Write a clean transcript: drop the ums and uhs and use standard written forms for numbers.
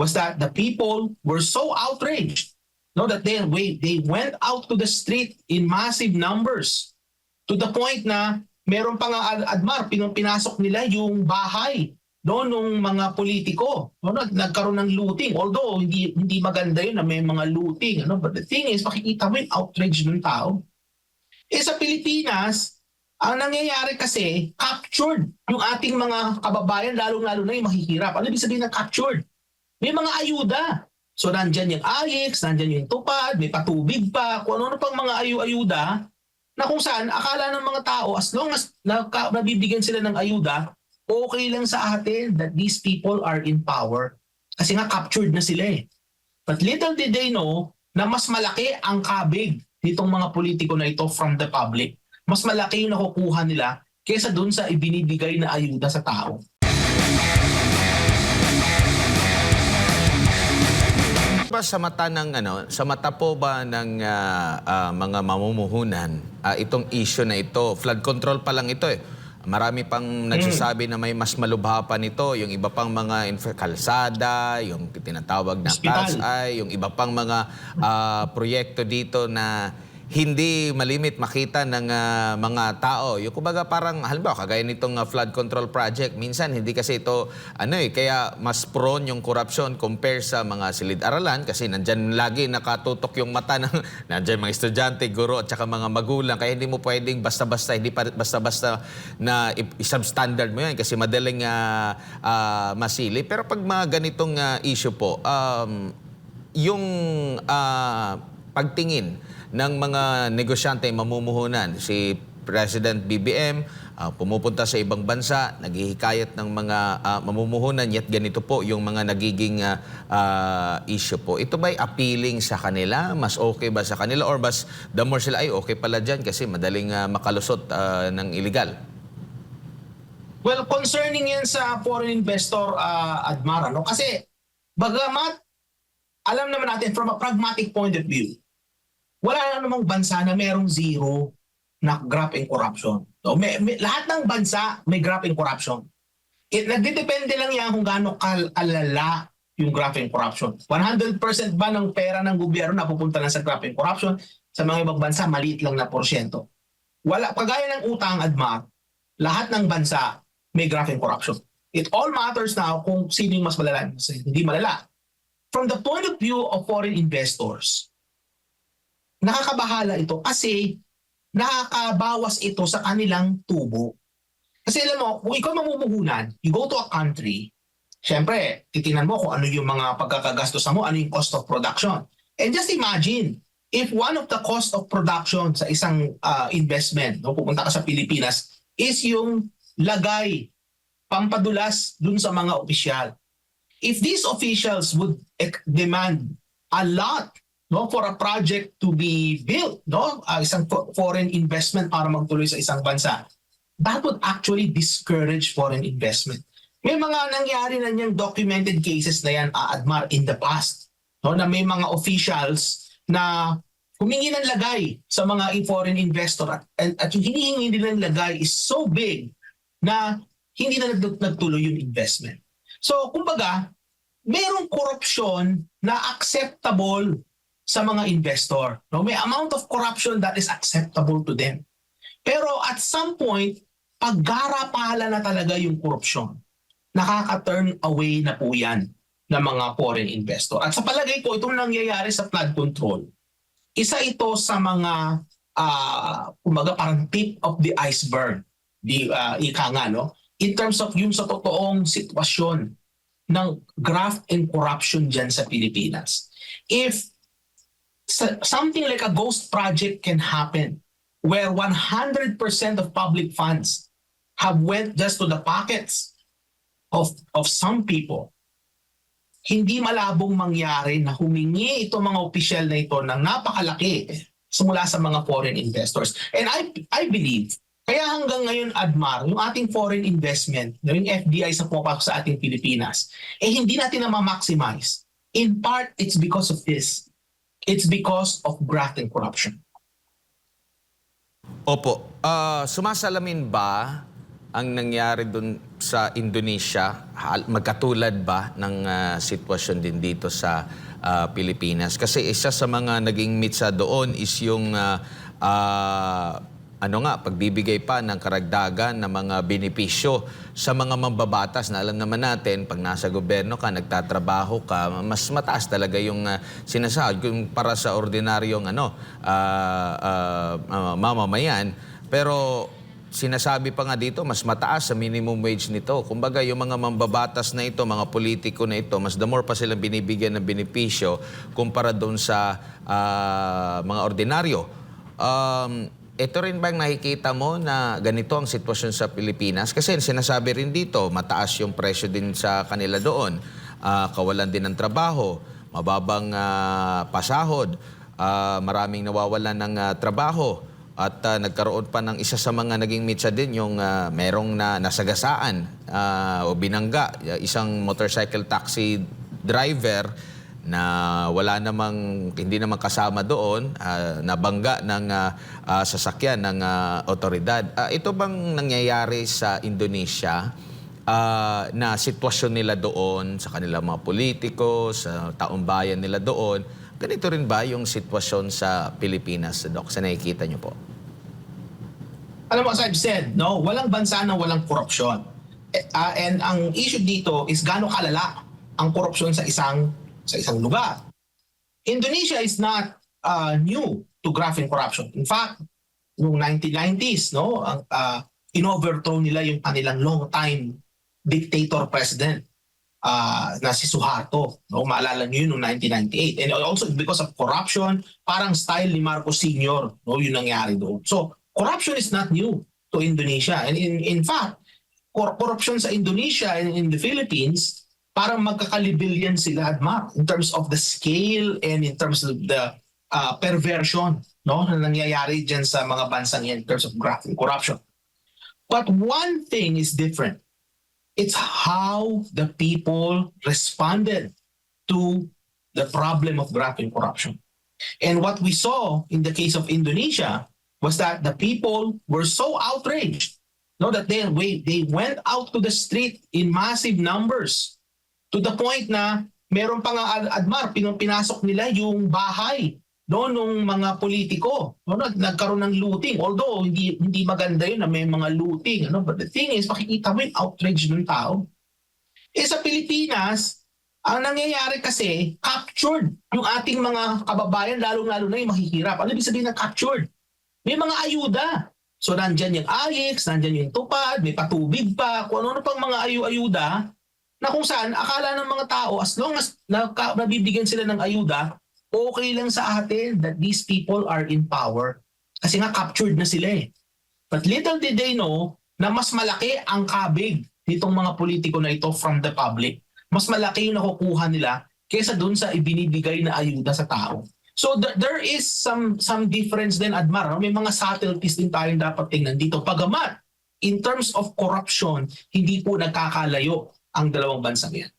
was that the people were so outraged, no, that they went out to the street in massive numbers to the point na meron pa nga Admar, pinasok nila yung bahay nung mga politiko. No, nagkaroon ng looting. Although hindi maganda yun na may mga looting. But the thing is, makikita mo yung outrage ng tao. Sa Pilipinas, ang nangyayari kasi, captured yung ating mga kababayan, lalong-lalo na yung mahihirap. Ano ibig sabihin ng captured? May mga ayuda. So nandyan yung AIX, nandyan yung tupad, may patubig pa, kung ano pang mga ayuda na kung saan akala ng mga tao as long as nabibigyan sila ng ayuda, okay lang sa atin that these people are in power. Kasi nga captured na sila eh. But little did they know na mas malaki ang kabig nitong mga politiko na ito from the public. Mas malaki yung nakukuha nila kaysa dun sa ibinibigay na ayuda sa tao. Ba sa mata ng sa mata po ba ng mga mamumuhunan itong issue na ito, flood control pa lang ito eh. Marami pang nagsasabi na may mas malubha pa nito, yung iba pang mga kalsada, yung tinatawag na CASI, yung iba pang mga proyekto dito na hindi malimit makita ng mga tao. Yung kumbaga parang halimbawa kagaya nitong flood control project, minsan hindi kasi ito kaya mas prone yung corruption compare sa mga silid-aralan kasi nandyan lagi nakatutok yung mata ng nandyan mga estudyante, guro at saka mga magulang, kaya hindi mo pwedeng basta-basta basta-basta na i-substandard mo yan kasi madaling masili. Pero pag mga ganitong issue po, yung pagtingin ng mga negosyante mamumuhunan, si President BBM pumupunta sa ibang bansa, naghihikayat ng mga mamumuhunan, yet ganito po yung mga nagiging issue po. Ito ba'y appealing sa kanila? Mas okay ba sa kanila? Or mas the more sila, ay okay pala dyan kasi madaling makalusot ng illegal? Well, concerning yan sa foreign investor, Admar, kasi bagamat alam naman natin from a pragmatic point of view, wala namang bansa na merong zero na graft in corruption. So, lahat ng bansa may graft in corruption. Nagdidepende lang yan kung gaano kalala yung graft in corruption. 100% ba ng pera ng gobyerno napupunta lang sa graft in corruption? Sa mga ibang bansa, maliit lang na porsyento. Wala, kagaya ng utang, Admar, lahat ng bansa may graft in corruption. It all matters now kung sino yung mas malala, hindi malala. From the point of view of foreign investors, nakakabahala ito kasi nakakabawas ito sa kanilang tubo. Kasi alam mo, kung ikaw mamumuhunan, you go to a country, syempre, titingnan mo kung ano yung mga pagkakagastosan mo, ano yung cost of production. And just imagine, if one of the cost of production sa isang investment, pupunta ka sa Pilipinas, is yung lagay, pampadulas dun sa mga opisyal. If these officials would demand a lot for a project to be built, isang foreign investment para magtuloy sa isang bansa, that would actually discourage foreign investment. May mga nangyari na niyang documented cases na yan, Admar, in the past, na may mga officials na humingi ng lagay sa mga foreign investor at yung hinihingi nilang lagay is so big na hindi na nagtuloy yung investment. So, kumbaga, mayroong korupsyon na acceptable sa mga investor. May amount of corruption that is acceptable to them. Pero at some point, paggarapalan na talaga yung korupsyon, nakaka-turn away na po yan ng mga foreign investor. At sa palagay ko, itong nangyayari sa flood control, isa ito sa mga, kumbaga parang tip of the iceberg, in terms of yung sa totoong sitwasyon ng graft and corruption dyan sa Pilipinas. If something like a ghost project can happen where 100% of public funds have went just to the pockets of some people, hindi malabong mangyari na humingi itong mga opisyal na ito ng napakalaki simula sa mga foreign investors. And I believe, kaya hanggang ngayon, Admar, yung ating foreign investment, yung FDI sa pumapasok sa ating Pilipinas, hindi natin na ma-maximize. In part, it's because of this. It's because of graft and corruption. Opo. Sumasalamin ba ang nangyari dun sa Indonesia? Magkatulad ba ng sitwasyon din dito sa Pilipinas? Kasi isa sa mga naging mitsa doon is yung pagbibigay pa ng karagdagan ng mga benepisyo sa mga mambabatas na alam naman natin, pag nasa gobyerno ka, nagtatrabaho ka, mas mataas talaga yung sinasahod kung para sa ordinaryong mamamayan. Pero sinasabi pa nga dito, mas mataas sa minimum wage nito. Kumbaga, yung mga mambabatas na ito, mga politiko na ito, mas the more pa silang binibigyan ng benepisyo kumpara doon sa mga ordinaryo. Ito rin bang nakikita mo na ganito ang sitwasyon sa Pilipinas? Kasi sinasabi rin dito, mataas yung presyo din sa kanila doon. Kawalan din ng trabaho, mababang pasahod, maraming nawawalan ng trabaho. At nagkaroon pa ng isa sa mga naging mitsa din yung merong nasagasaan o binangga. Isang motorcycle taxi driver na hindi namang kasama doon, nabangga ng sasakyan ng otoridad. Ito bang nangyayari sa Indonesia na sitwasyon nila doon, sa kanilang mga politiko, sa taong bayan nila doon? Ganito rin ba yung sitwasyon sa Pilipinas, Doc, sa nakikita niyo po? Alam mo, as I've said, no, walang bansa na walang korupsyon. And ang issue dito is gaano kalala ang korupsyon sa isang lugar. Indonesia is not new to graphing corruption. In fact, noong 1990s, no, in-overthrow nila yung kanilang long-time dictator president na si Suharto. No, maalala niyo yun noong 1998. And also because of corruption, parang style ni Marcos Sr., no, yun nangyari doon. So, corruption is not new to Indonesia. And in fact, corruption sa Indonesia and in the Philippines, parang magkakalibilyan sila, Admar, in terms of the scale and in terms of the perversion, no, na nangyayari dyan sa mga bansang yan in terms of graphing corruption. But one thing is different. It's how the people responded to the problem of graphing corruption. And what we saw in the case of Indonesia was that the people were so outraged, no, that they went out to the street in massive numbers to the point na meron pa nga, Admar, pinasok nila yung bahay, no, nung mga politiko. No, nagkaroon ng looting. Although hindi maganda yun na may mga looting, ano, but the thing is, makikita mo yung outrage ng tao. Sa Pilipinas, ang nangyayari kasi, captured yung ating mga kababayan, lalong-lalo na yung mahihirap. Ano ibig sabihin ng captured? May mga ayuda. So nandyan yung AIX, nandyan yung tupad, may patubig pa, kung ano pang mga ayuda, na kung saan akala ng mga tao, as long as nabibigyan sila ng ayuda, okay lang sa atin that these people are in power. Kasi nga captured na sila eh. But little did they know na mas malaki ang kabig nitong mga politiko na ito from the public. Mas malaki yung nakukuha nila kaysa dun sa ibinibigay na ayuda sa tao. So there is some difference din, Admar. No? May mga subtleties din tayong dapat tingnan dito. Pagamat, in terms of corruption, hindi po nagkakalayo ang dalawang bansang yan.